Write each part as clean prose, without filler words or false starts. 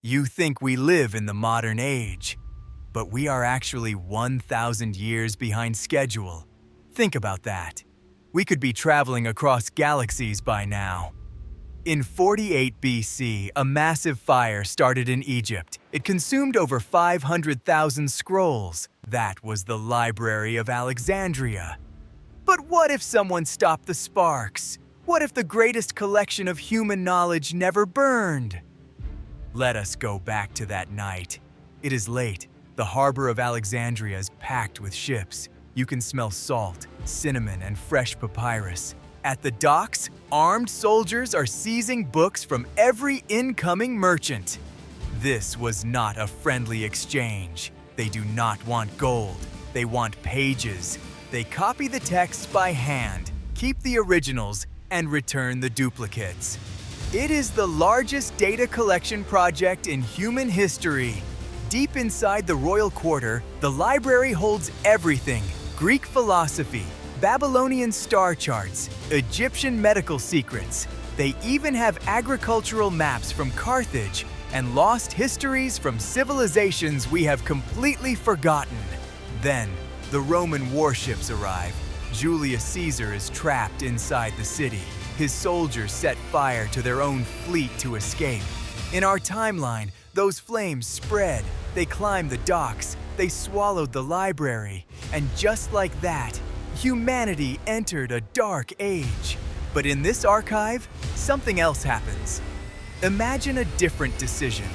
You think we live in the modern age, but we are actually 1,000 years behind schedule. Think about that. We could be traveling across galaxies by now. In 48 BC, a massive fire started in Egypt. It consumed over 500,000 scrolls. That was the Library of Alexandria. But what if someone stopped the sparks? What if the greatest collection of human knowledge never burned? Let us go back to that night. It is late. The harbor of Alexandria is packed with ships. You can smell salt, cinnamon, and fresh papyrus. At the docks, armed soldiers are seizing books from every incoming merchant. This was not a friendly exchange. They do not want gold. They want pages. They copy the texts by hand, keep the originals, and return the duplicates. It is the largest data collection project in human history. Deep inside the royal quarter, the library holds everything: Greek philosophy, Babylonian star charts, Egyptian medical secrets. They even have agricultural maps from Carthage and lost histories from civilizations we have completely forgotten. Then, the Roman warships arrive. Julius Caesar is trapped inside the city. His soldiers set fire to their own fleet to escape. In our timeline, those flames spread. They climbed the docks. They swallowed the library. And just like that, humanity entered a dark age. But in this archive, something else happens. Imagine a different decision.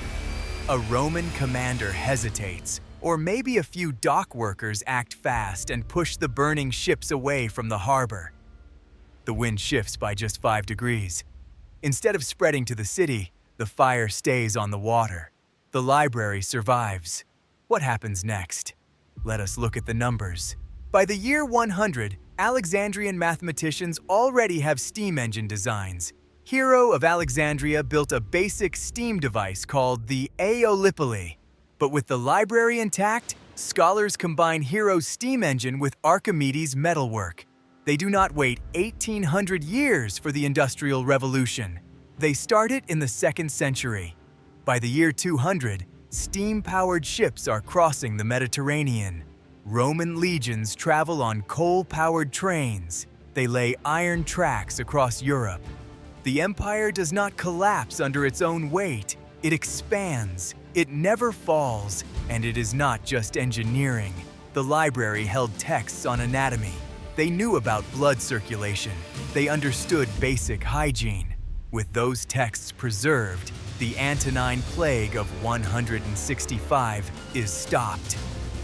A Roman commander hesitates, or maybe a few dock workers act fast and push the burning ships away from the harbor. The wind shifts by just 5 degrees. Instead of spreading to the city, the fire stays on the water. The library survives. What happens next? Let us look at the numbers. By the year 100, Alexandrian mathematicians already have steam engine designs. Hero of Alexandria built a basic steam device called the Aeolipile. But with the library intact, scholars combine Hero's steam engine with Archimedes' metalwork. They do not wait 1,800 years for the Industrial Revolution. They start it in the 2nd century. By the year 200, steam-powered ships are crossing the Mediterranean. Roman legions travel on coal-powered trains. They lay iron tracks across Europe. The empire does not collapse under its own weight. It expands. It never falls. And it is not just engineering. The library held texts on anatomy. They knew about blood circulation. They understood basic hygiene. With those texts preserved, the Antonine Plague of 165 is stopped.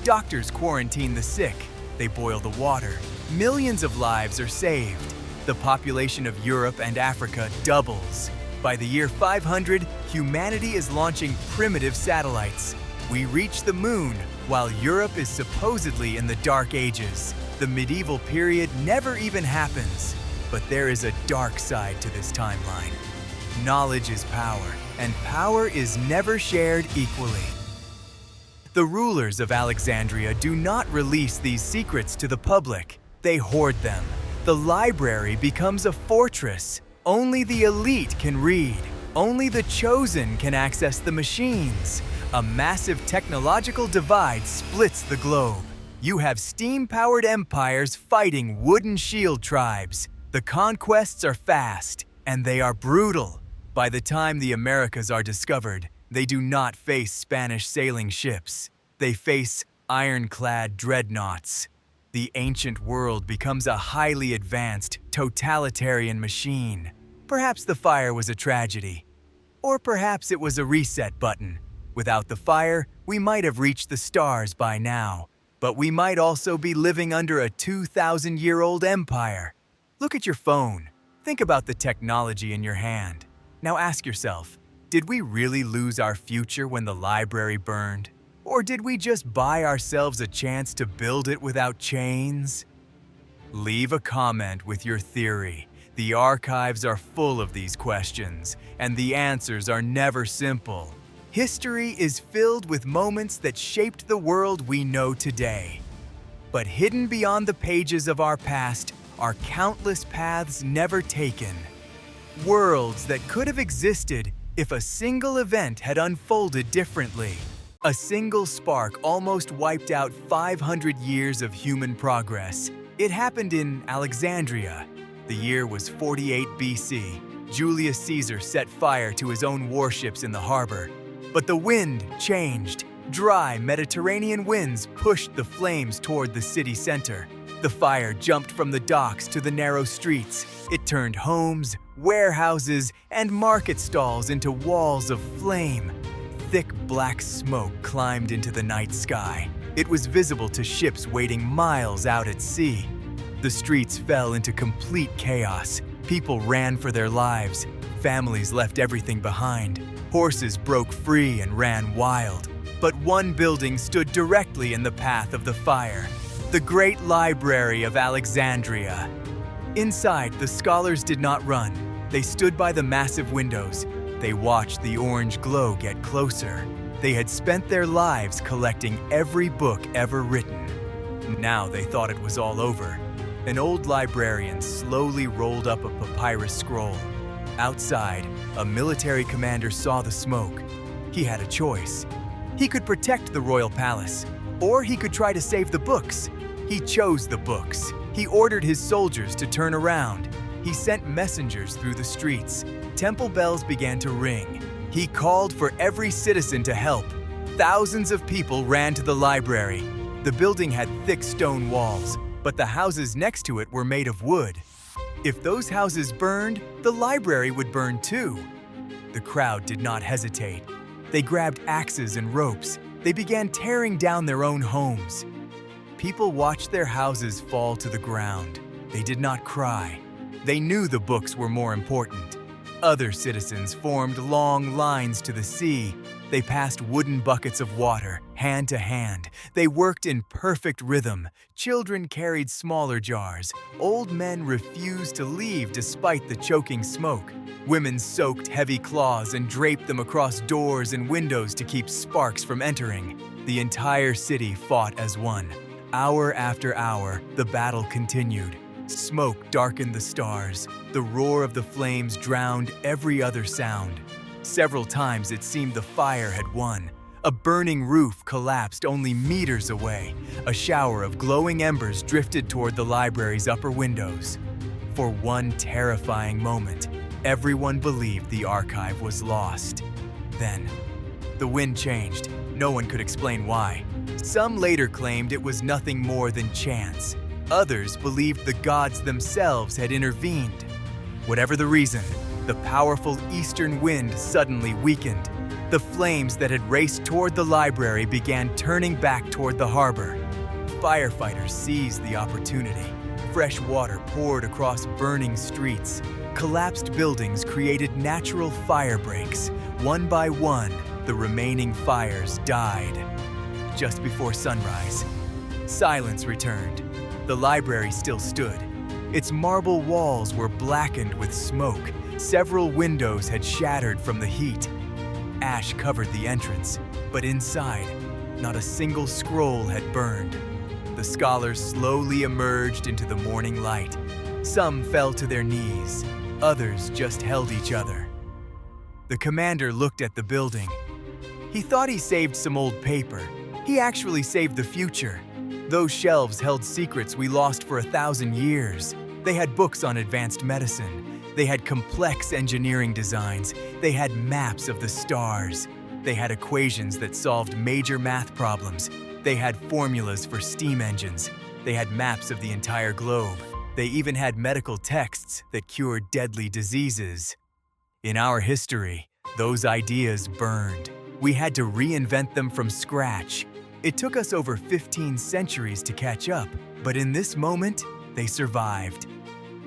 Doctors quarantine the sick. They boil the water. Millions of lives are saved. The population of Europe and Africa doubles. By the year 500, humanity is launching primitive satellites. We reach the moon, while Europe is supposedly in the Dark Ages. The medieval period never even happens. But there is a dark side to this timeline. Knowledge is power, and power is never shared equally. The rulers of Alexandria do not release these secrets to the public. They hoard them. The library becomes a fortress. Only the elite can read. Only the chosen can access the machines. A massive technological divide splits the globe. You have steam-powered empires fighting wooden shield tribes. The conquests are fast, and they are brutal. By the time the Americas are discovered, they do not face Spanish sailing ships. They face ironclad dreadnoughts. The ancient world becomes a highly advanced, totalitarian machine. Perhaps the fire was a tragedy. Or perhaps it was a reset button. Without the fire, we might have reached the stars by now. But we might also be living under a 2,000-year-old empire. Look at your phone. Think about the technology in your hand. Now ask yourself, did we really lose our future when the library burned? Or did we just buy ourselves a chance to build it without chains? Leave a comment with your theory. The archives are full of these questions, and the answers are never simple. History is filled with moments that shaped the world we know today. But hidden beyond the pages of our past are countless paths never taken. Worlds that could have existed If a single event had unfolded differently, a single spark almost wiped out 500 years of human progress. It happened in Alexandria. The year was 48 BC. Julius Caesar set fire to his own warships in the harbor. But the wind changed. Dry Mediterranean winds pushed the flames toward the city center. The fire jumped from the docks to the narrow streets. It turned homes, warehouses, and market stalls into walls of flame. Thick black smoke climbed into the night sky. It was visible to ships waiting miles out at sea. The streets fell into complete chaos. People ran for their lives. Families left everything behind. Horses broke free and ran wild. But one building stood directly in the path of the fire: the Great Library of Alexandria. Inside, the scholars did not run. They stood by the massive windows. They watched the orange glow get closer. They had spent their lives collecting every book ever written. Now they thought it was all over. An old librarian slowly rolled up a papyrus scroll. Outside, a military commander saw the smoke. He had a choice. He could protect the royal palace, or he could try to save the books. He chose the books. He ordered his soldiers to turn around. He sent messengers through the streets. Temple bells began to ring. He called for every citizen to help. Thousands of people ran to the library. The building had thick stone walls, but the houses next to it were made of wood. If those houses burned, the library would burn too. The crowd did not hesitate. They grabbed axes and ropes. They began tearing down their own homes. People watched their houses fall to the ground. They did not cry. They knew the books were more important. Other citizens formed long lines to the sea. They passed wooden buckets of water, hand to hand. They worked in perfect rhythm. Children carried smaller jars. Old men refused to leave despite the choking smoke. Women soaked heavy cloths and draped them across doors and windows to keep sparks from entering. The entire city fought as one. Hour after hour, the battle continued. Smoke darkened the stars. The roar of the flames drowned every other sound. Several times it seemed the fire had won. A burning roof collapsed only meters away. A shower of glowing embers drifted toward the library's upper windows. For one terrifying moment, everyone believed the archive was lost. Then, the wind changed. No one could explain why. Some later claimed it was nothing more than chance. Others believed the gods themselves had intervened. Whatever the reason, the powerful eastern wind suddenly weakened. The flames that had raced toward the library began turning back toward the harbor. Firefighters seized the opportunity. Fresh water poured across burning streets. Collapsed buildings created natural fire breaks. One by one, the remaining fires died. Just before sunrise, silence returned. The library still stood. Its marble walls were blackened with smoke. Several windows had shattered from the heat. Ash covered the entrance, but inside, not a single scroll had burned. The scholars slowly emerged into the morning light. Some fell to their knees. Others just held each other. The commander looked at the building. He thought he saved some old paper. He actually saved the future. Those shelves held secrets we lost for 1,000 years. They had books on advanced medicine. They had complex engineering designs. They had maps of the stars. They had equations that solved major math problems. They had formulas for steam engines. They had maps of the entire globe. They even had medical texts that cured deadly diseases. In our history, those ideas burned. We had to reinvent them from scratch. It took us over 15 centuries to catch up, but in this moment, they survived.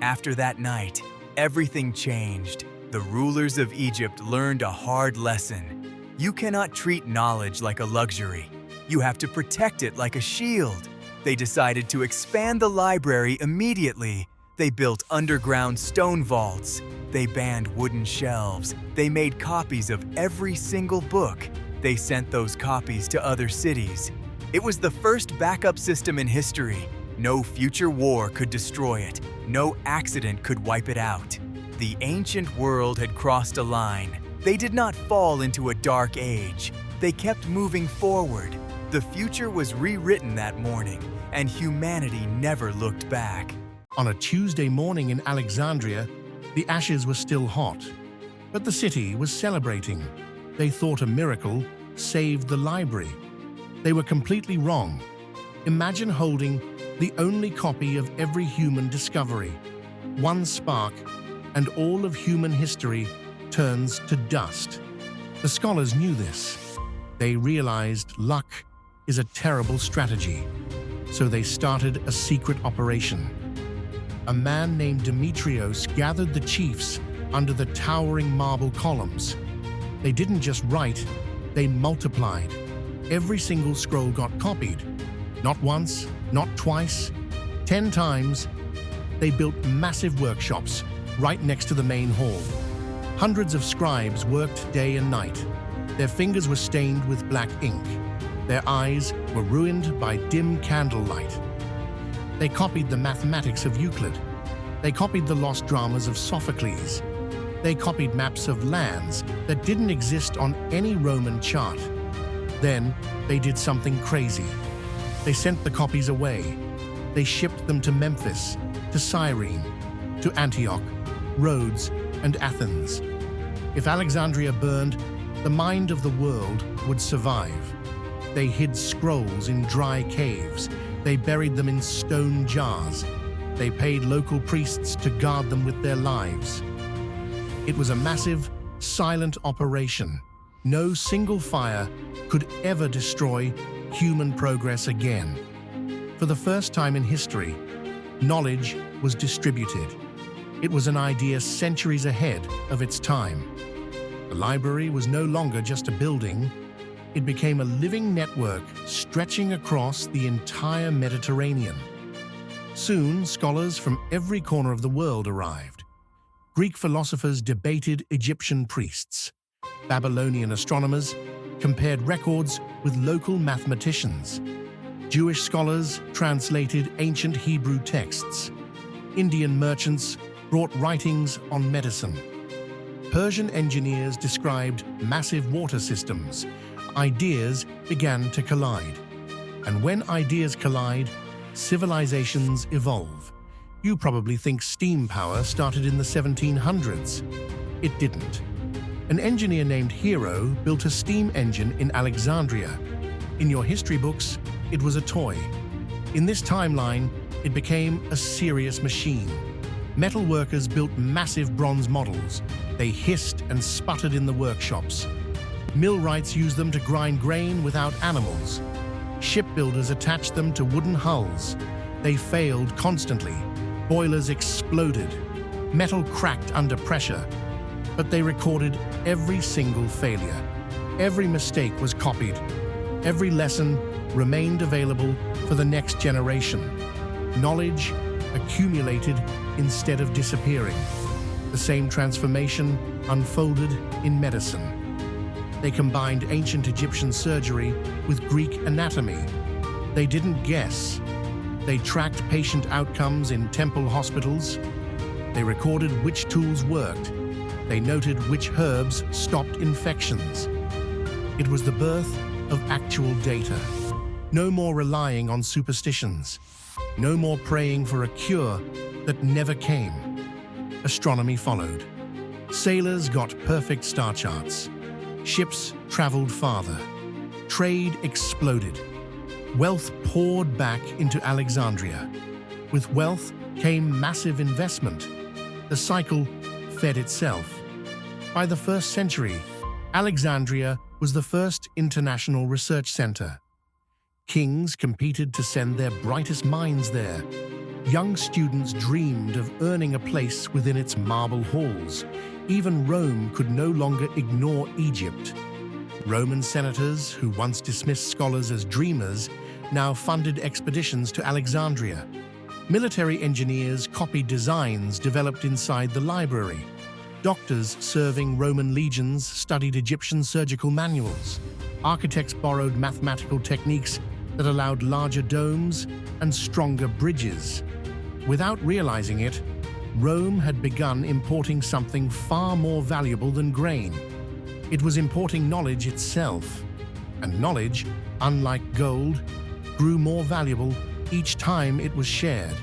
After that night, everything changed. The rulers of Egypt learned a hard lesson. You cannot treat knowledge like a luxury. You have to protect it like a shield. They decided to expand the library immediately. They built underground stone vaults. They banned wooden shelves. They made copies of every single book. They sent those copies to other cities. It was the first backup system in history. No future war could destroy it. No accident could wipe it out. The ancient world had crossed a line. They did not fall into a dark age. They kept moving forward. The future was rewritten that morning, and humanity never looked back. On a Tuesday morning in Alexandria, the ashes were still hot, but the city was celebrating. They thought a miracle saved the library. They were completely wrong. Imagine holding the only copy of every human discovery. One spark, and all of human history turns to dust. The scholars knew this. They realized luck is a terrible strategy, so they started a secret operation. A man named Demetrios gathered the chiefs under the towering marble columns. They didn't just write, they multiplied. Every single scroll got copied. Not once, not twice, 10 times. They built massive workshops right next to the main hall. Hundreds of scribes worked day and night. Their fingers were stained with black ink. Their eyes were ruined by dim candlelight. They copied the mathematics of Euclid. They copied the lost dramas of Sophocles. They copied maps of lands that didn't exist on any Roman chart. Then they did something crazy. They sent the copies away. They shipped them to Memphis, to Cyrene, to Antioch, Rhodes, and Athens. If Alexandria burned, the mind of the world would survive. They hid scrolls in dry caves. They buried them in stone jars. They paid local priests to guard them with their lives. It was a massive, silent operation. No single fire could ever destroy human progress again. For the first time in history, knowledge was distributed. It was an idea centuries ahead of its time. The library was no longer just a building. It became a living network stretching across the entire Mediterranean. Soon, scholars from every corner of the world arrived. Greek philosophers debated Egyptian priests. Babylonian astronomers compared records with local mathematicians. Jewish scholars translated ancient Hebrew texts. Indian merchants brought writings on medicine. Persian engineers described massive water systems. Ideas began to collide. And when ideas collide, civilizations evolve. You probably think steam power started in the 1700s. It didn't. An engineer named Hero built a steam engine in Alexandria. In your history books, it was a toy. In this timeline, it became a serious machine. Metal workers built massive bronze models. They hissed and sputtered in the workshops. Millwrights used them to grind grain without animals. Shipbuilders attached them to wooden hulls. They failed constantly. Boilers exploded. Metal cracked under pressure. But they recorded every single failure. Every mistake was copied. Every lesson remained available for the next generation. Knowledge accumulated instead of disappearing. The same transformation unfolded in medicine. They combined ancient Egyptian surgery with Greek anatomy. They didn't guess. They tracked patient outcomes in temple hospitals. They recorded which tools worked. They noted which herbs stopped infections. It was the birth of actual data. No more relying on superstitions. No more praying for a cure that never came. Astronomy followed. Sailors got perfect star charts. Ships traveled farther. Trade exploded. Wealth poured back into Alexandria. With wealth came massive investment. The cycle fed itself. By the 1st century, Alexandria was the first international research center. Kings competed to send their brightest minds there. Young students dreamed of earning a place within its marble halls. Even Rome could no longer ignore Egypt. Roman senators, who once dismissed scholars as dreamers, now funded expeditions to Alexandria. Military engineers copied designs developed inside the library. Doctors serving Roman legions studied Egyptian surgical manuals. Architects borrowed mathematical techniques that allowed larger domes and stronger bridges. Without realizing it, Rome had begun importing something far more valuable than grain: It was importing knowledge itself. And knowledge, unlike gold, grew more valuable each time it was shared.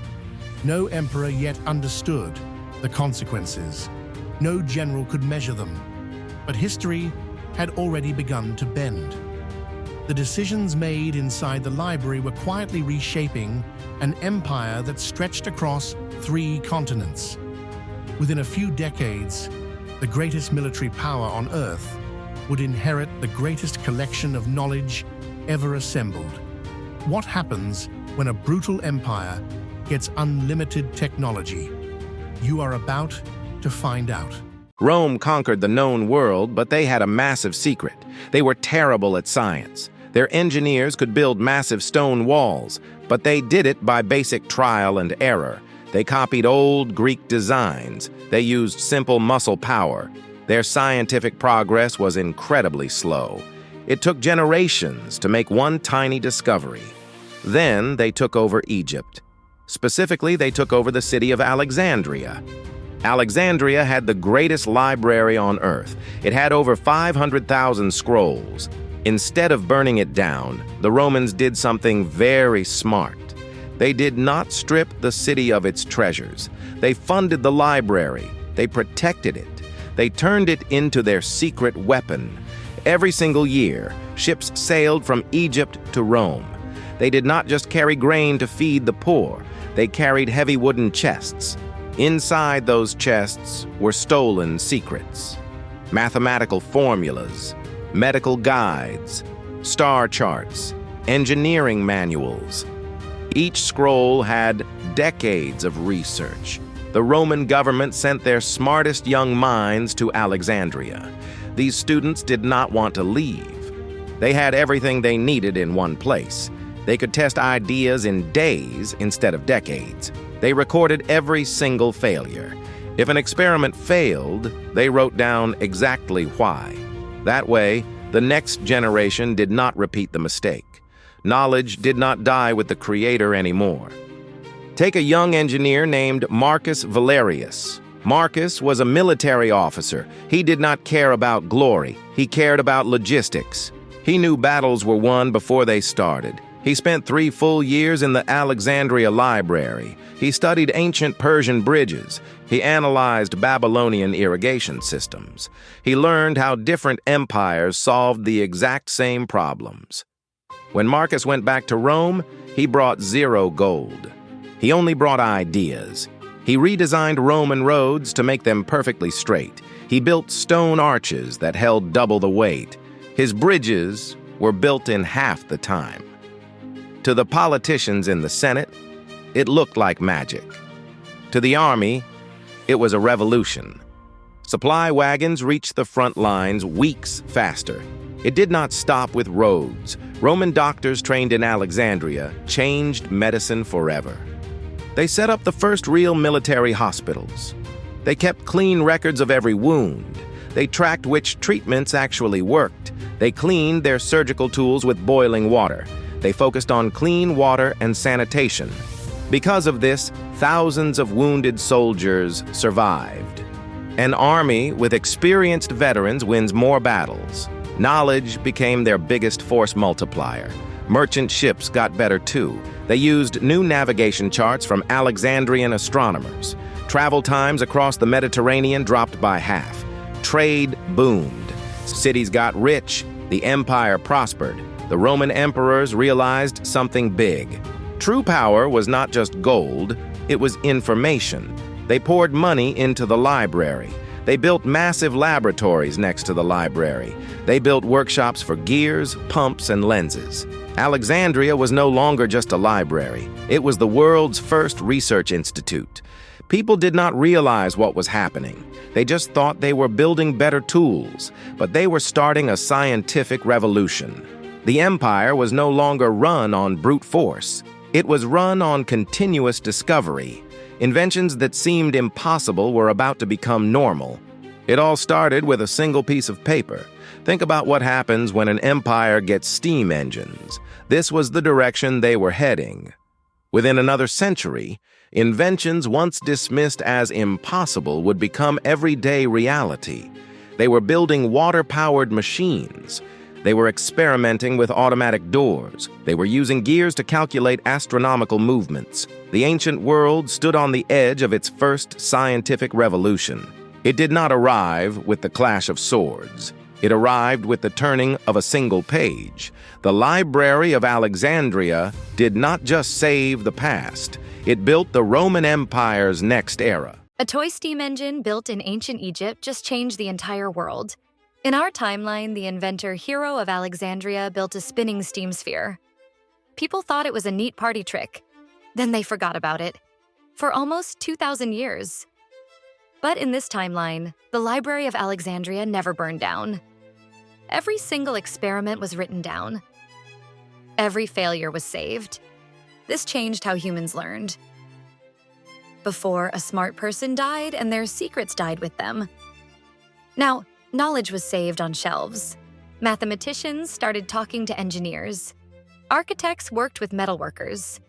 No emperor yet understood the consequences. No general could measure them. But history had already begun to bend. The decisions made inside the library were quietly reshaping an empire that stretched across 3 continents. Within a few decades, the greatest military power on Earth would inherit the greatest collection of knowledge ever assembled. What happens when a brutal empire gets unlimited technology? You are about to find out. Rome conquered the known world, but they had a massive secret. They were terrible at science. Their engineers could build massive stone walls, but they did it by basic trial and error. They copied old Greek designs. They used simple muscle power. Their scientific progress was incredibly slow. It took generations to make one tiny discovery. Then they took over Egypt. Specifically, they took over the city of Alexandria. Alexandria had the greatest library on Earth. It had over 500,000 scrolls. Instead of burning it down, the Romans did something very smart. They did not strip the city of its treasures. They funded the library. They protected it. They turned it into their secret weapon. Every single year, ships sailed from Egypt to Rome. They did not just carry grain to feed the poor. They carried heavy wooden chests. Inside those chests were stolen secrets, mathematical formulas, medical guides, star charts, engineering manuals. Each scroll had decades of research. The Roman government sent their smartest young minds to Alexandria. These students did not want to leave. They had everything they needed in one place. They could test ideas in days instead of decades. They recorded every single failure. If an experiment failed, they wrote down exactly why. That way, the next generation did not repeat the mistake. Knowledge did not die with the creator anymore. Take a young engineer named Marcus Valerius. Marcus was a military officer. He did not care about glory. He cared about logistics. He knew battles were won before they started. He spent 3 full years in the Alexandria Library. He studied ancient Persian bridges. He analyzed Babylonian irrigation systems. He learned how different empires solved the exact same problems. When Marcus went back to Rome, he brought 0 gold. He only brought ideas. He redesigned Roman roads to make them perfectly straight. He built stone arches that held double the weight. His bridges were built in half the time. To the politicians in the Senate, it looked like magic. To the army, it was a revolution. Supply wagons reached the front lines weeks faster. It did not stop with roads. Roman doctors trained in Alexandria changed medicine forever. They set up the first real military hospitals. They kept clean records of every wound. They tracked which treatments actually worked. They cleaned their surgical tools with boiling water. They focused on clean water and sanitation. Because of this, thousands of wounded soldiers survived. An army with experienced veterans wins more battles. Knowledge became their biggest force multiplier. Merchant ships got better too. They used new navigation charts from Alexandrian astronomers. Travel times across the Mediterranean dropped by half. Trade boomed. Cities got rich. The empire prospered. The Roman emperors realized something big. True power was not just gold, it was information. They poured money into the library. They built massive laboratories next to the library. They built workshops for gears, pumps, and lenses. Alexandria was no longer just a library. It was the world's first research institute. People did not realize what was happening. They just thought they were building better tools, but they were starting a scientific revolution. The empire was no longer run on brute force. It was run on continuous discovery. Inventions that seemed impossible were about to become normal. It all started with a single piece of paper. Think about what happens when an empire gets steam engines. This was the direction they were heading. Within another century, inventions once dismissed as impossible would become everyday reality. They were building water-powered machines. They were experimenting with automatic doors. They were using gears to calculate astronomical movements. The ancient world stood on the edge of its first scientific revolution. It did not arrive with the clash of swords. It arrived with the turning of a single page. The Library of Alexandria did not just save the past. It built the Roman Empire's next era. A toy steam engine built in ancient Egypt just changed the entire world. In our timeline, the inventor Hero of Alexandria built a spinning steam sphere. People thought it was a neat party trick. Then they forgot about it. For almost 2,000 years. But in this timeline, the Library of Alexandria never burned down. Every single experiment was written down. Every failure was saved. This changed how humans learned. Before, a smart person died and their secrets died with them. Now, knowledge was saved on shelves. Mathematicians started talking to engineers. Architects worked with metalworkers.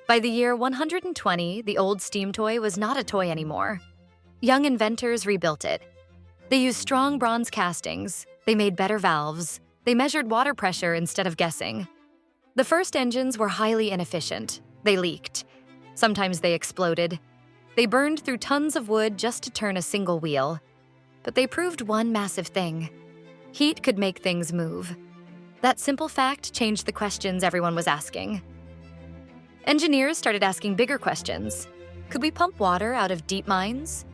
By the year 120, the old steam toy was not a toy anymore. Young inventors rebuilt it. They used strong bronze castings. They made better valves. They measured water pressure instead of guessing. The first engines were highly inefficient. They leaked. Sometimes they exploded. They burned through tons of wood just to turn a single wheel. But they proved one massive thing. Heat could make things move. That simple fact changed the questions everyone was asking. Engineers started asking bigger questions. Could we pump water out of deep mines?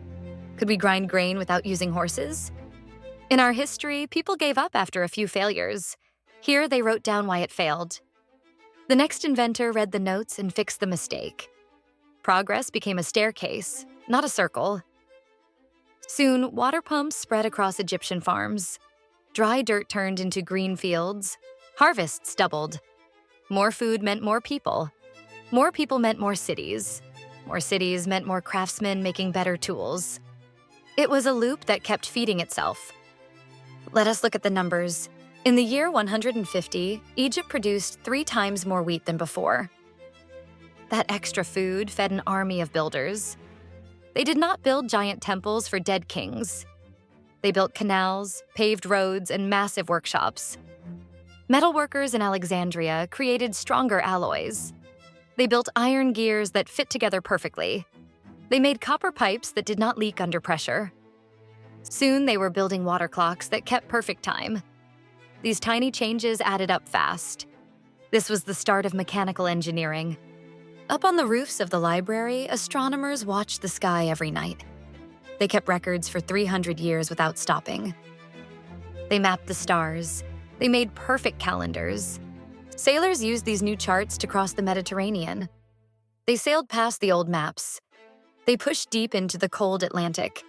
Could we grind grain without using horses? In our history, people gave up after a few failures. Here, they wrote down why it failed. The next inventor read the notes and fixed the mistake. Progress became a staircase, not a circle. Soon, water pumps spread across Egyptian farms. Dry dirt turned into green fields. Harvests doubled. More food meant more people. More people meant more cities. More cities meant more craftsmen making better tools. It was a loop that kept feeding itself. Let us look at the numbers. In the year 150, Egypt produced 3 times more wheat than before. That extra food fed an army of builders. They did not build giant temples for dead kings. They built canals, paved roads, and massive workshops. Metalworkers in Alexandria created stronger alloys. They built iron gears that fit together perfectly. They made copper pipes that did not leak under pressure. Soon, they were building water clocks that kept perfect time. These tiny changes added up fast. This was the start of mechanical engineering. Up on the roofs of the library, astronomers watched the sky every night. They kept records for 300 years without stopping. They mapped the stars. They made perfect calendars. Sailors used these new charts to cross the Mediterranean. They sailed past the old maps. They pushed deep into the cold Atlantic.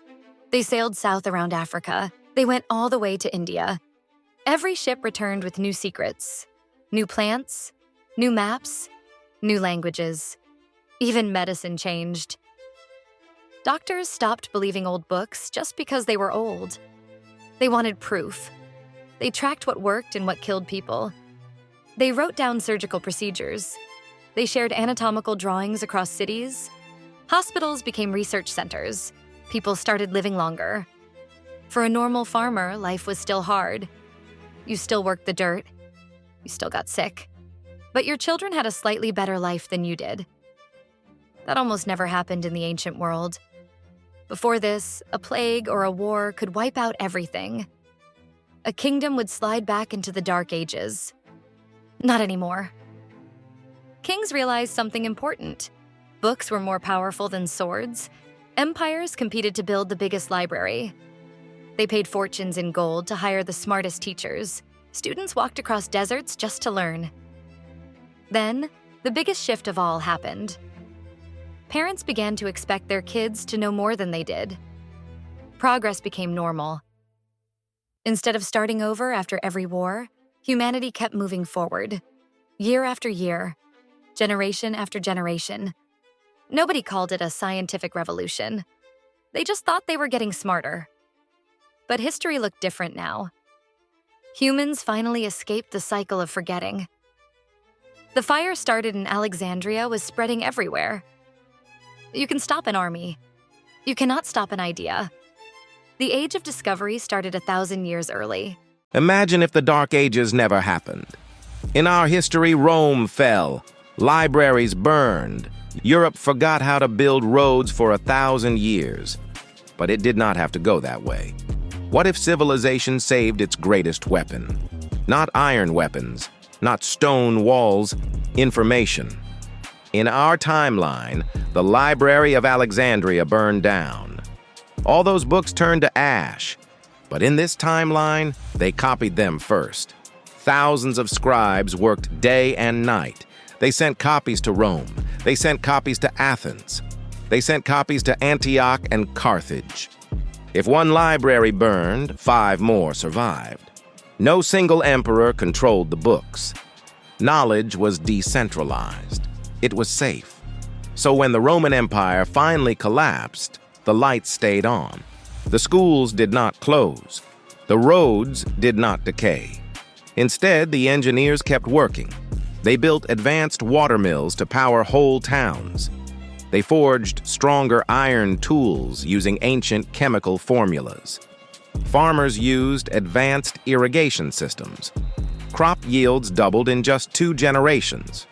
They sailed south around Africa. They went all the way to India. Every ship returned with new secrets, new plants, new maps, new languages. Even medicine changed. Doctors stopped believing old books just because they were old. They wanted proof. They tracked what worked and what killed people. They wrote down surgical procedures. They shared anatomical drawings across cities. Hospitals became research centers. People started living longer. For a normal farmer, life was still hard. You still worked the dirt. You still got sick. But your children had a slightly better life than you did. That almost never happened in the ancient world. Before this, a plague or a war could wipe out everything. A kingdom would slide back into the Dark Ages. Not anymore. Kings realized something important. Books were more powerful than swords. Empires competed to build the biggest library. They paid fortunes in gold to hire the smartest teachers. Students walked across deserts just to learn. Then, the biggest shift of all happened. Parents began to expect their kids to know more than they did. Progress became normal. Instead of starting over after every war, humanity kept moving forward, year after year, generation after generation. Nobody called it a scientific revolution. They just thought they were getting smarter. But history looked different now. Humans finally escaped the cycle of forgetting. The fire started in Alexandria was spreading everywhere. You can stop an army. You cannot stop an idea. The Age of Discovery started 1,000 years early. Imagine if the Dark Ages never happened. In our history, Rome fell, libraries burned, Europe forgot how to build roads for 1,000 years. But it did not have to go that way. What if civilization saved its greatest weapon? Not iron weapons, not stone walls, information. In our timeline, the Library of Alexandria burned down. All those books turned to ash. But in this timeline, they copied them first. Thousands of scribes worked day and night. They sent copies to Rome. They sent copies to Athens. They sent copies to Antioch and Carthage. If one library burned, 5 more survived. No single emperor controlled the books. Knowledge was decentralized. It was safe. So when the Roman Empire finally collapsed, the lights stayed on. The schools did not close. The roads did not decay. Instead, the engineers kept working. They built advanced water mills to power whole towns. They forged stronger iron tools using ancient chemical formulas. Farmers used advanced irrigation systems. Crop yields doubled in just 2 generations.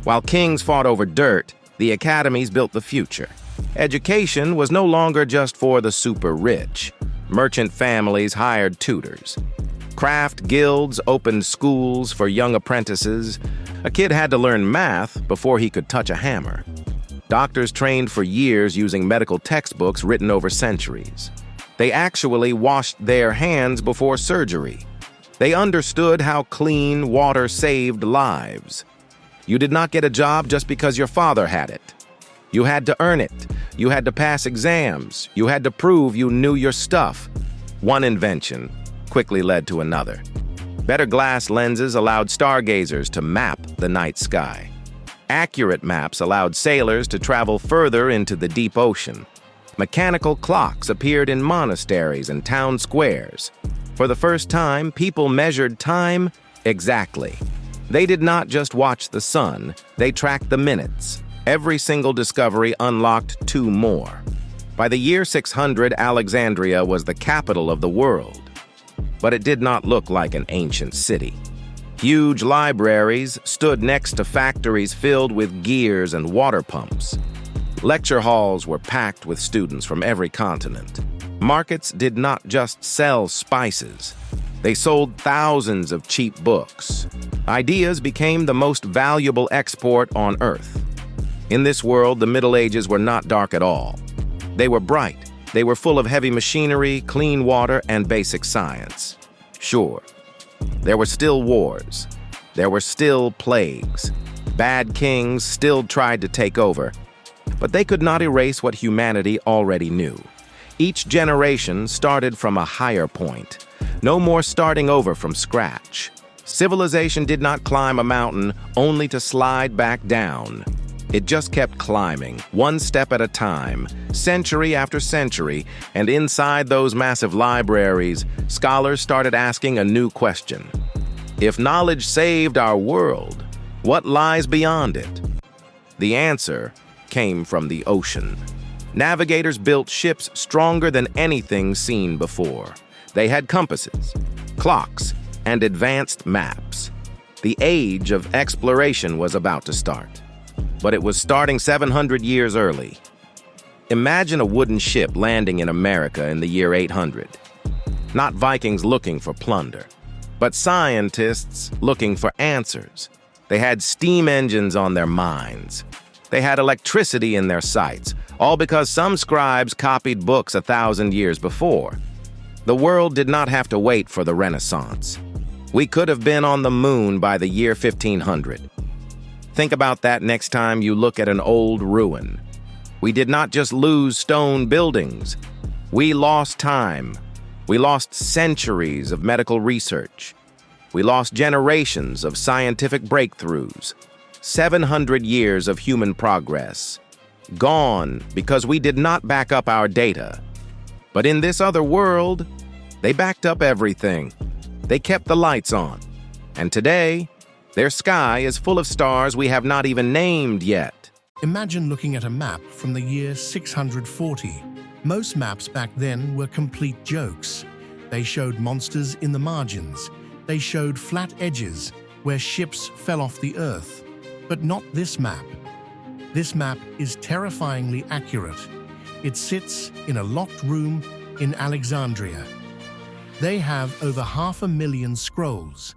While kings fought over dirt, the academies built the future. Education was no longer just for the super rich. Merchant families hired tutors. Craft guilds opened schools for young apprentices. A kid had to learn math before he could touch a hammer. Doctors trained for years using medical textbooks written over centuries. They actually washed their hands before surgery. They understood how clean water saved lives. You did not get a job just because your father had it. You had to earn it. You had to pass exams. You had to prove you knew your stuff. One invention quickly led to another. Better glass lenses allowed stargazers to map the night sky. Accurate maps allowed sailors to travel further into the deep ocean. Mechanical clocks appeared in monasteries and town squares. For the first time, people measured time exactly. They did not just watch the sun, they tracked the minutes. Every single discovery unlocked 2 more. By the year 600, Alexandria was the capital of the world. But it did not look like an ancient city. Huge libraries stood next to factories filled with gears and water pumps. Lecture halls were packed with students from every continent. Markets did not just sell spices. They sold thousands of cheap books. Ideas became the most valuable export on Earth. In this world, the Middle Ages were not dark at all. They were bright. They were full of heavy machinery, clean water, and basic science. Sure, there were still wars. There were still plagues. Bad kings still tried to take over. But they could not erase what humanity already knew. Each generation started from a higher point. No more starting over from scratch. Civilization did not climb a mountain only to slide back down. It just kept climbing, one step at a time, century after century, and inside those massive libraries, scholars started asking a new question. If knowledge saved our world, what lies beyond it? The answer came from the ocean. Navigators built ships stronger than anything seen before. They had compasses, clocks, and advanced maps. The age of exploration was about to start. But it was starting 700 years early. Imagine a wooden ship landing in America in the year 800. Not Vikings looking for plunder, but scientists looking for answers. They had steam engines on their minds. They had electricity in their sights, all because some scribes copied books 1,000 years before. The world did not have to wait for the Renaissance. We could have been on the moon by the year 1500. Think about that next time you look at an old ruin. We did not just lose stone buildings. We lost time. We lost centuries of medical research. We lost generations of scientific breakthroughs. 700 years of human progress. Gone because we did not back up our data. But in this other world, they backed up everything. They kept the lights on. And today, their sky is full of stars we have not even named yet. Imagine looking at a map from the year 640. Most maps back then were complete jokes. They showed monsters in the margins. They showed flat edges where ships fell off the earth. But not this map. This map is terrifyingly accurate. It sits in a locked room in Alexandria. They have over 500,000 scrolls.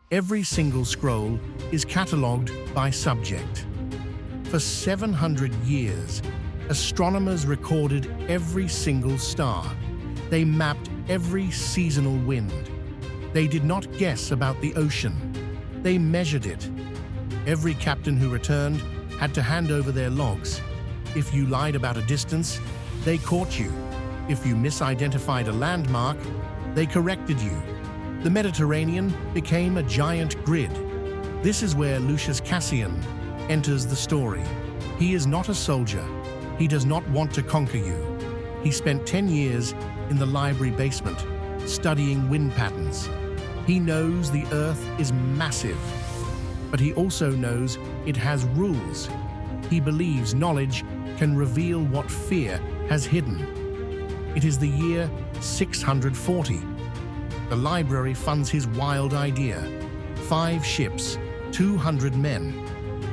Every single scroll is catalogued by subject. For 700 years, astronomers recorded every single star. They mapped every seasonal wind. They did not guess about the ocean. They measured it. Every captain who returned had to hand over their logs. If you lied about a distance, they caught you. If you misidentified a landmark, they corrected you. The Mediterranean became a giant grid. This is where Lucius Cassian enters the story. He is not a soldier. He does not want to conquer you. He spent 10 years in the library basement, studying wind patterns. He knows the Earth is massive, but he also knows it has rules. He believes knowledge can reveal what fear has hidden. It is the year 640. The library funds his wild idea. 5 ships, 200 men.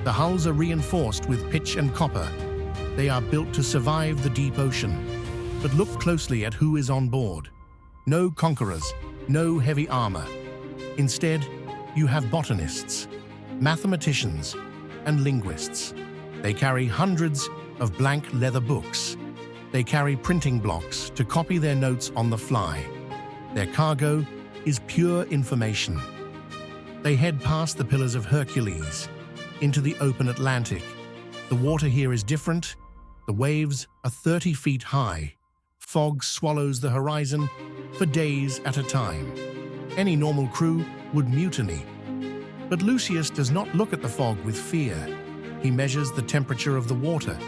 The hulls are reinforced with pitch and copper. They are built to survive the deep ocean. But look closely at who is on board. No conquerors, no heavy armor. Instead, you have botanists, mathematicians, and linguists. They carry hundreds of blank leather books. They carry printing blocks to copy their notes on the fly. Their cargo is pure information. They head past the Pillars of Hercules into the open Atlantic. The water here is different. The waves are 30 feet high. Fog swallows the horizon for days at a time. Any normal crew would mutiny. But Lucius does not look at the fog with fear. He measures the temperature of the water.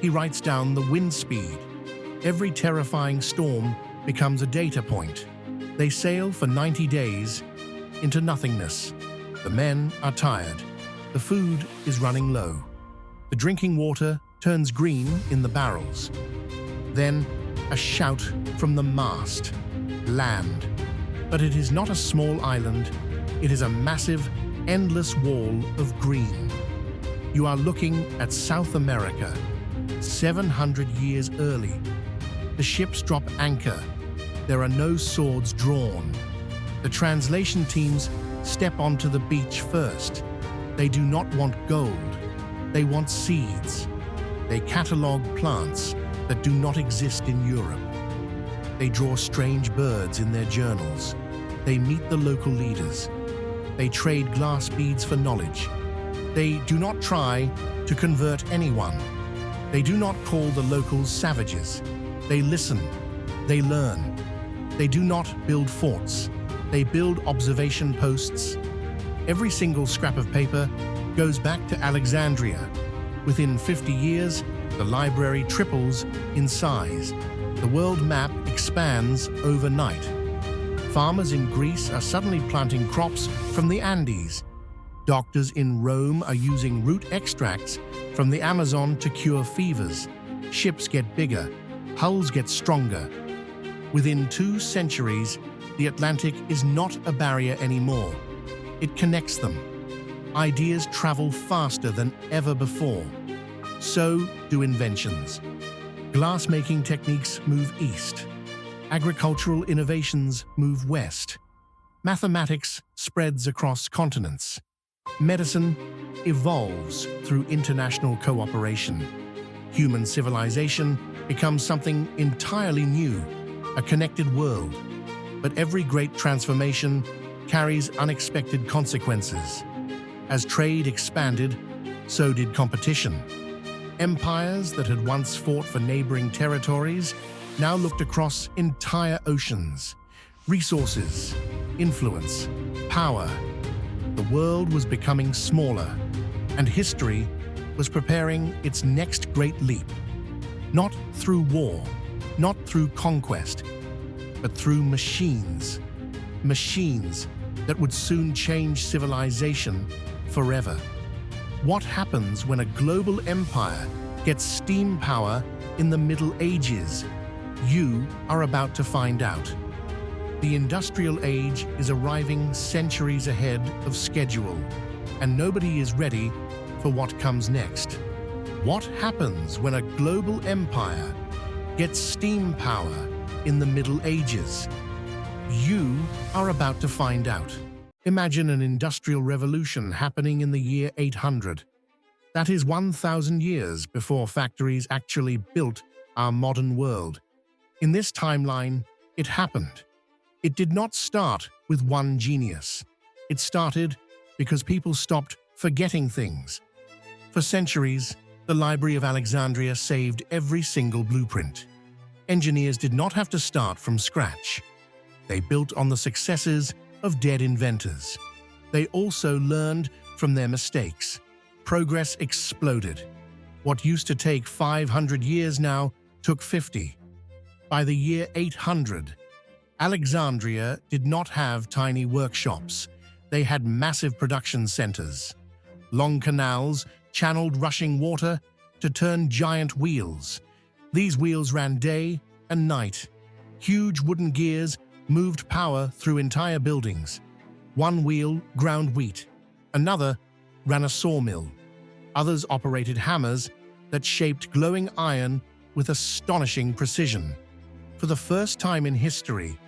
He writes down the wind speed. Every terrifying storm becomes a data point. They sail for 90 days into nothingness. The men are tired. The food is running low. The drinking water turns green in the barrels. Then a shout from the mast. Land. But it is not a small island. It is a massive, endless wall of green. You are looking at South America, 700 years early. The ships drop anchor. There are no swords drawn. The translation teams step onto the beach first. They do not want gold. They want seeds. They catalogue plants that do not exist in Europe. They draw strange birds in their journals. They meet the local leaders. They trade glass beads for knowledge. They do not try to convert anyone. They do not call the locals savages. They listen. They learn. They do not build forts. They build observation posts. Every single scrap of paper goes back to Alexandria. Within 50 years, the library triples in size. The world map expands overnight. Farmers in Greece are suddenly planting crops from the Andes. Doctors in Rome are using root extracts from the Amazon to cure fevers. Ships get bigger. Hulls get stronger. Within 2 centuries, the Atlantic is not a barrier anymore. It connects them. Ideas travel faster than ever before. So do inventions. Glass-making techniques move east. Agricultural innovations move west. Mathematics spreads across continents. Medicine evolves through international cooperation. Human civilization becomes something entirely new, a connected world. But every great transformation carries unexpected consequences. As trade expanded, so did competition. Empires that had once fought for neighboring territories now looked across entire oceans. Resources, influence, power. The world was becoming smaller, and history was preparing its next great leap. Not through war, not through conquest, but through machines. Machines that would soon change civilization forever. What happens when a global empire gets steam power in the Middle Ages? You are about to find out. The industrial age is arriving centuries ahead of schedule, and nobody is ready for what comes next. What happens when a global empire gets steam power in the Middle Ages? You are about to find out. Imagine an industrial revolution happening in the year 800. That is 1,000 years before factories actually built our modern world. In this timeline, it happened. It did not start with one genius. It started because people stopped forgetting things. For centuries, the Library of Alexandria saved every single blueprint. Engineers did not have to start from scratch. They built on the successes of dead inventors. They also learned from their mistakes. Progress exploded. What used to take 500 years now took 50. By the year 800, Alexandria did not have tiny workshops. They had massive production centers. Long canals channeled rushing water to turn giant wheels. These wheels ran day and night. Huge wooden gears moved power through entire buildings. One wheel ground wheat. Another ran a sawmill. Others operated hammers that shaped glowing iron with astonishing precision. For the first time in history,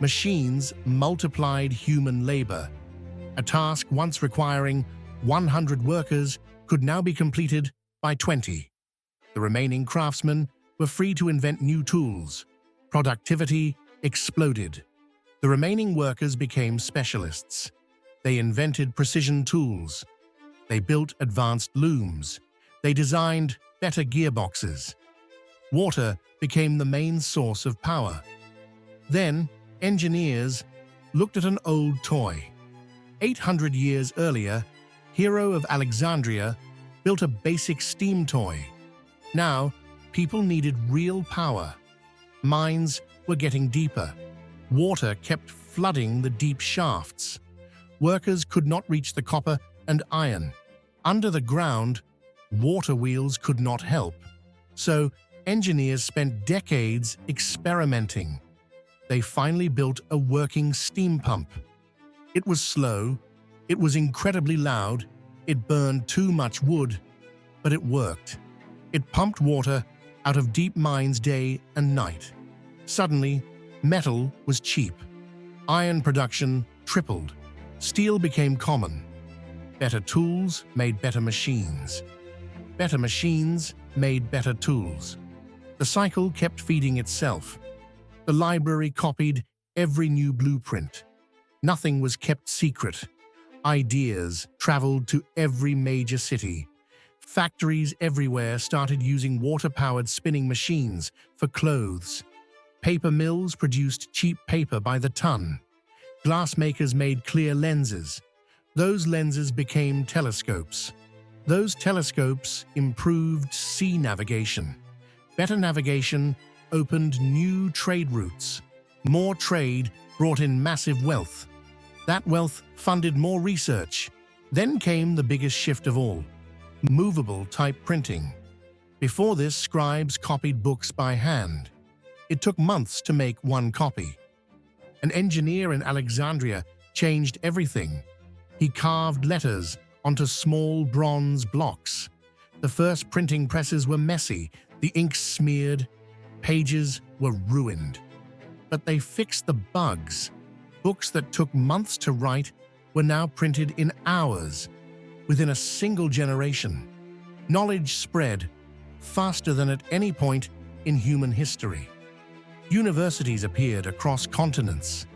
machines multiplied human labor. A task once requiring 100 workers could now be completed by 20. The remaining craftsmen were free to invent new tools. Productivity exploded. The remaining workers became specialists. They invented precision tools. They built advanced looms. They designed better gearboxes. Water became the main source of power. Then, engineers looked at an old toy. 800 years earlier, Hero of Alexandria built a basic steam toy. Now, people needed real power. Mines were getting deeper. Water kept flooding the deep shafts. Workers could not reach the copper and iron. Under the ground, water wheels could not help. So, engineers spent decades experimenting. They finally built a working steam pump. It was slow, it was incredibly loud, it burned too much wood, but it worked. It pumped water out of deep mines day and night. Suddenly, metal was cheap. Iron production tripled. Steel became common. Better tools made better machines. Better machines made better tools. The cycle kept feeding itself. The library copied every new blueprint. Nothing was kept secret. Ideas traveled to every major city. Factories everywhere started using water-powered spinning machines for clothes. Paper mills produced cheap paper by the ton. Glassmakers made clear lenses. Those lenses became telescopes. Those telescopes improved sea navigation. Better navigation opened new trade routes. More trade brought in massive wealth. That wealth funded more research. Then came the biggest shift of all: movable type printing. Before this, scribes copied books by hand. It took months to make one copy. An engineer in Alexandria changed everything. He carved letters onto small bronze blocks. The first printing presses were messy, the ink smeared, pages were ruined. But they fixed the bugs. Books that took months to write were now printed in hours, within a single generation. Knowledge spread faster than at any point in human history. Universities appeared across continents.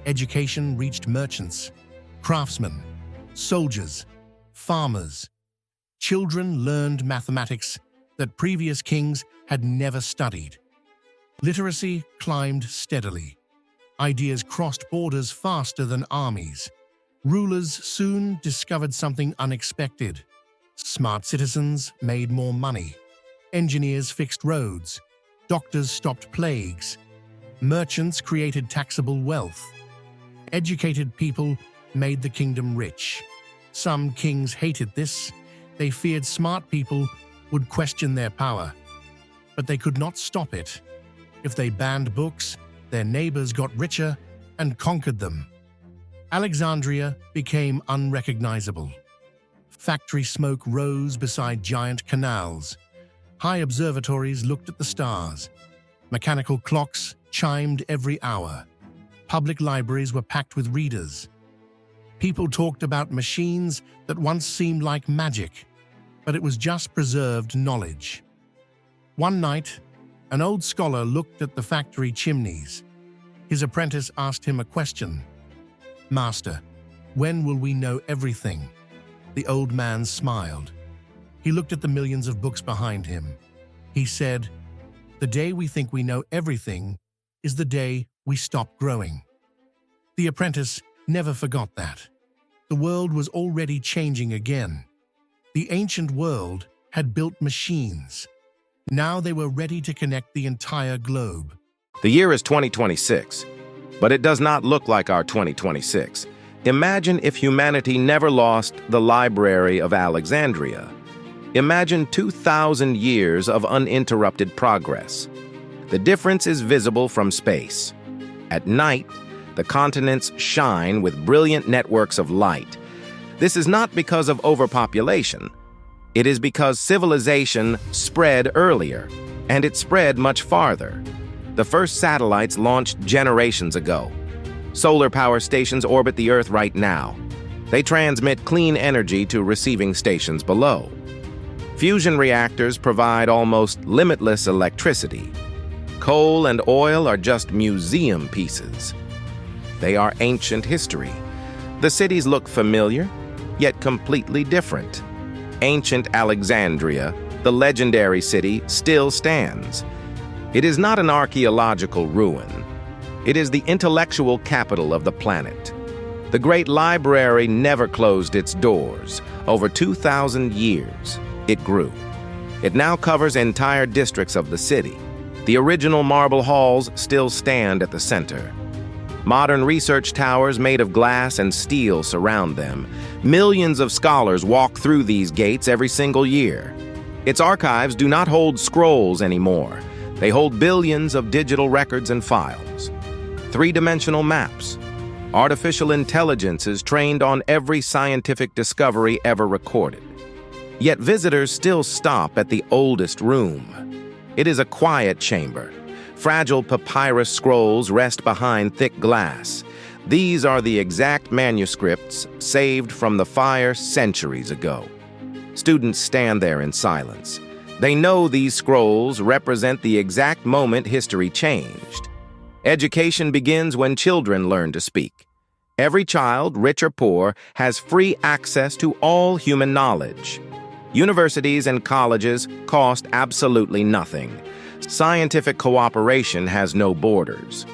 Education reached merchants, craftsmen, soldiers, farmers. Children learned mathematics that previous kings had never studied. Literacy climbed steadily. Ideas crossed borders faster than armies. Rulers soon discovered something unexpected. Smart citizens made more money. Engineers fixed roads. Doctors stopped plagues. Merchants created taxable wealth. Educated people made the kingdom rich. Some kings hated this. They feared smart people would question their power. But they could not stop it. If they banned books, their neighbors got richer and conquered them. Alexandria became unrecognizable. Factory smoke rose beside giant canals. High observatories looked at the stars. Mechanical clocks chimed every hour. Public libraries were packed with readers. People talked about machines that once seemed like magic, but it was just preserved knowledge. One night, an old scholar looked at the factory chimneys. His apprentice asked him a question. "Master, when will we know everything?" The old man smiled. He looked at the millions of books behind him. He said, "The day we think we know everything is the day we stop growing." The apprentice never forgot that. The world was already changing again. The ancient world had built machines. Now they were ready to connect the entire globe. The year is 2026, but it does not look like our 2026. Imagine if humanity never lost the Library of Alexandria. Imagine 2,000 years of uninterrupted progress. The difference is visible from space. At night, the continents shine with brilliant networks of light. This is not because of overpopulation. It is because civilization spread earlier, and it spread much farther. The first satellites launched generations ago. Solar power stations orbit the Earth right now. They transmit clean energy to receiving stations below. Fusion reactors provide almost limitless electricity. Coal and oil are just museum pieces. They are ancient history. The cities look familiar, yet completely different. Ancient Alexandria, the legendary city, still stands. It is not an archaeological ruin. It is the intellectual capital of the planet. The great library never closed its doors. Over 2,000 years, it grew. It now covers entire districts of the city. The original marble halls still stand at the center. Modern research towers made of glass and steel surround them. Millions of scholars walk through these gates every single year. Its archives do not hold scrolls anymore. They hold billions of digital records and files. Three-dimensional maps. Artificial intelligence is trained on every scientific discovery ever recorded. Yet visitors still stop at the oldest room. It is a quiet chamber. Fragile papyrus scrolls rest behind thick glass. These are the exact manuscripts saved from the fire centuries ago. Students stand there in silence. They know these scrolls represent the exact moment history changed. Education begins when children learn to speak. Every child, rich or poor, has free access to all human knowledge. Universities and colleges cost absolutely nothing. Scientific cooperation has no borders.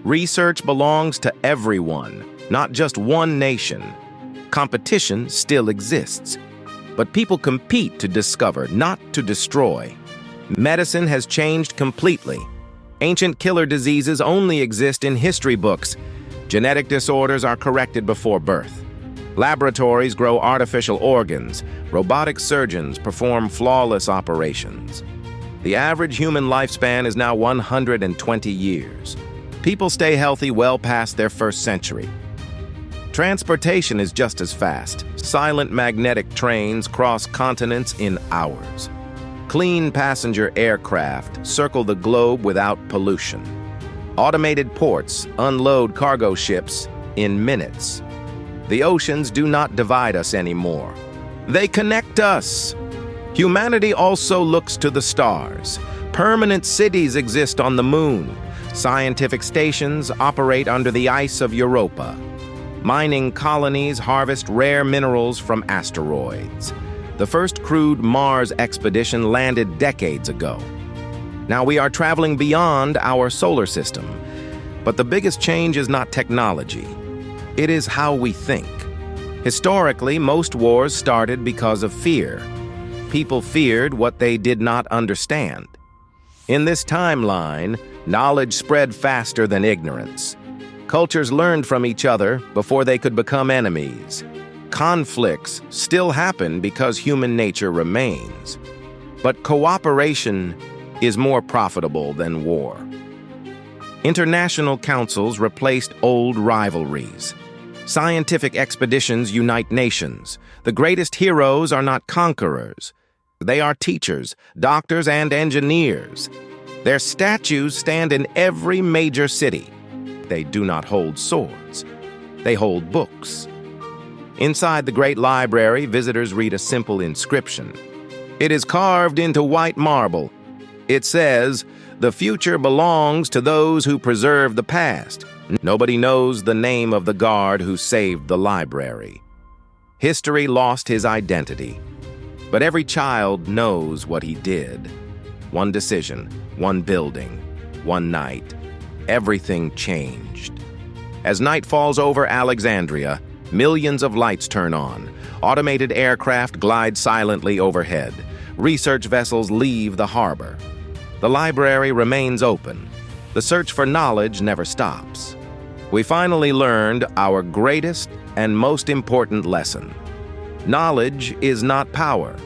Research belongs to everyone, not just one nation. Competition still exists, but people compete to discover, not to destroy. Medicine has changed completely. Ancient killer diseases only exist in history books. Genetic disorders are corrected before birth. Laboratories grow artificial organs. Robotic surgeons perform flawless operations. The average human lifespan is now 120 years. People stay healthy well past their first century. Transportation is just as fast. Silent magnetic trains cross continents in hours. Clean passenger aircraft circle the globe without pollution. Automated ports unload cargo ships in minutes. The oceans do not divide us anymore. They connect us. Humanity also looks to the stars. Permanent cities exist on the moon. Scientific stations operate under the ice of Europa. Mining colonies harvest rare minerals from asteroids. The first crewed Mars expedition landed decades ago. Now we are traveling beyond our solar system. But the biggest change is not technology. It is how we think. Historically, most wars started because of fear. People feared what they did not understand. In this timeline, knowledge spread faster than ignorance. Cultures learned from each other before they could become enemies. Conflicts still happen because human nature remains. But cooperation is more profitable than war. International councils replaced old rivalries. Scientific expeditions unite nations. The greatest heroes are not conquerors. They are teachers, doctors, and engineers. Their statues stand in every major city. They do not hold swords. They hold books. Inside the great library, visitors read a simple inscription. It is carved into white marble. It says, "The future belongs to those who preserve the past." Nobody knows the name of the guard who saved the library. History lost his identity. But every child knows what he did. One decision, one building, one night. Everything changed. As night falls over Alexandria, millions of lights turn on. Automated aircraft glide silently overhead. Research vessels leave the harbor. The library remains open. The search for knowledge never stops. We finally learned our greatest and most important lesson. Knowledge is not power.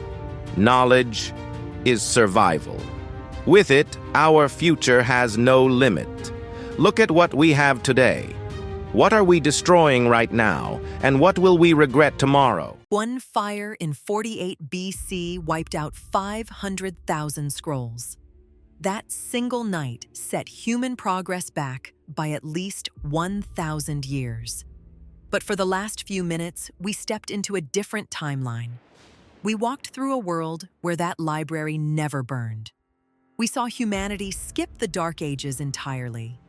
Knowledge is survival. With it, our future has no limit. Look at what we have today. What are we destroying right now, and what will we regret tomorrow? One fire in 48 BC wiped out 500,000 scrolls. That single night set human progress back by at least 1,000 years. But for the last few minutes, we stepped into a different timeline. We walked through a world where that library never burned. We saw humanity skip the Dark Ages entirely.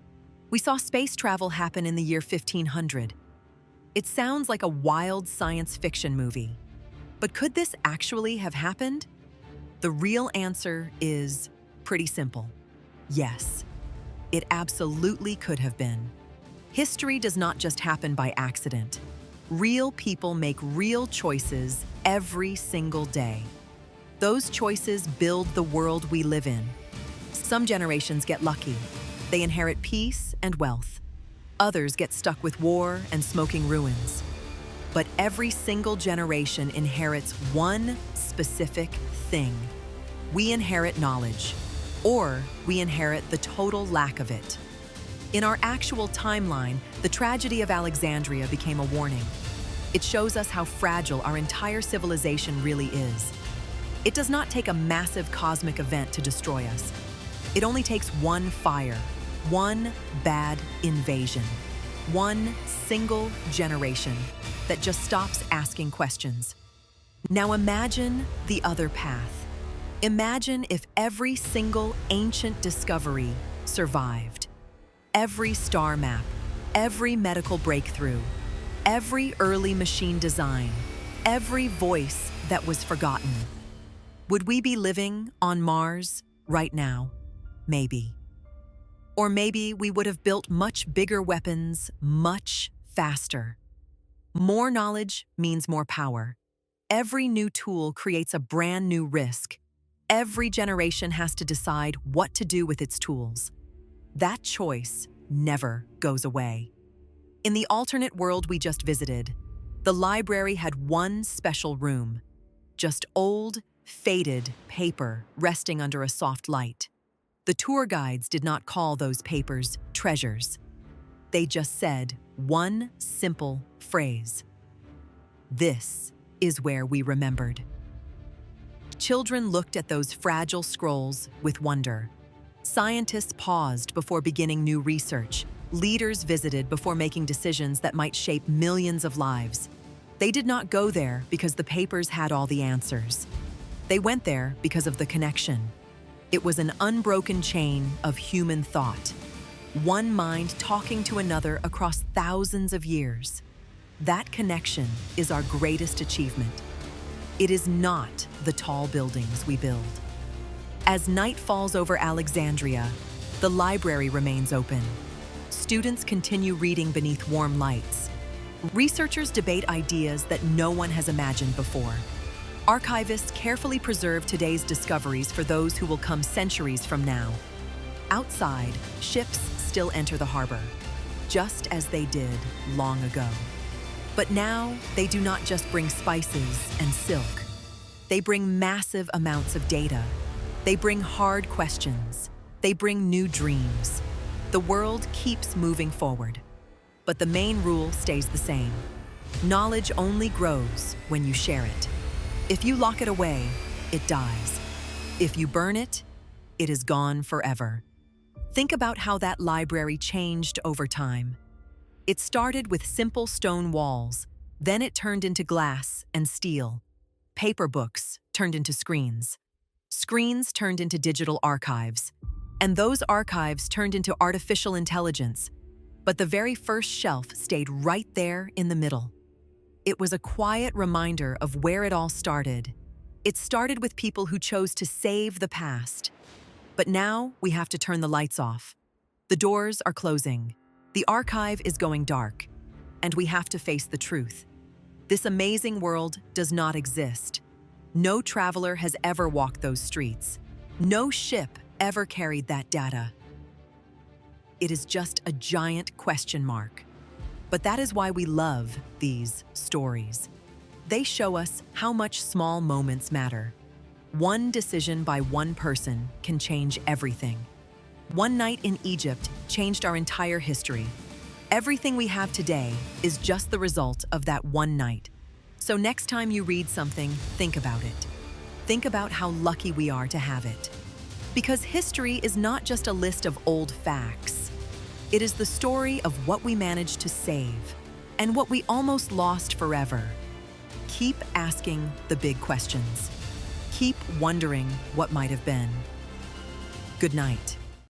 We saw space travel happen in the year 1500. It sounds like a wild science fiction movie. But could this actually have happened? The real answer is pretty simple. Yes, it absolutely could have been. History does not just happen by accident. Real people make real choices every single day. Those choices build the world we live in. Some generations get lucky. They inherit peace and wealth. Others get stuck with war and smoking ruins. But every single generation inherits one specific thing. We inherit knowledge, or we inherit the total lack of it. In our actual timeline, the tragedy of Alexandria became a warning. It shows us how fragile our entire civilization really is. It does not take a massive cosmic event to destroy us. It only takes one fire, one bad invasion, one single generation that just stops asking questions. Now imagine the other path. Imagine if every single ancient discovery survived. Every star map, every medical breakthrough, every early machine design, every voice that was forgotten. Would we be living on Mars right now? Maybe. Or maybe we would have built much bigger weapons much faster. More knowledge means more power. Every new tool creates a brand new risk. Every generation has to decide what to do with its tools. That choice never goes away. In the alternate world we just visited, the library had one special room, just old, faded paper resting under a soft light. The tour guides did not call those papers treasures. They just said one simple phrase. This is where we remembered. Children looked at those fragile scrolls with wonder. Scientists paused before beginning new research. Leaders visited before making decisions that might shape millions of lives. They did not go there because the papers had all the answers. They went there because of the connection. It was an unbroken chain of human thought. One mind talking to another across thousands of years. That connection is our greatest achievement. It is not the tall buildings we build. As night falls over Alexandria, the library remains open. Students continue reading beneath warm lights. Researchers debate ideas that no one has imagined before. Archivists carefully preserve today's discoveries for those who will come centuries from now. Outside, ships still enter the harbor, just as they did long ago. But now, they do not just bring spices and silk. They bring massive amounts of data. They bring hard questions. They bring new dreams. The world keeps moving forward, but the main rule stays the same. Knowledge only grows when you share it. If you lock it away, it dies. If you burn it, it is gone forever. Think about how that library changed over time. It started with simple stone walls, then it turned into glass and steel. Paper books turned into screens. Screens turned into digital archives. And those archives turned into artificial intelligence. But the very first shelf stayed right there in the middle. It was a quiet reminder of where it all started. It started with people who chose to save the past. But now we have to turn the lights off. The doors are closing. The archive is going dark. And we have to face the truth. This amazing world does not exist. No traveler has ever walked those streets. No ship ever carried that data. It is just a giant question mark. But that is why we love these stories. They show us how much small moments matter. One decision by one person can change everything. One night in Egypt changed our entire history. Everything we have today is just the result of that one night. So next time you read something, think about it. Think about how lucky we are to have it. Because history is not just a list of old facts. It is the story of what we managed to save and what we almost lost forever. Keep asking the big questions. Keep wondering what might have been. Good night.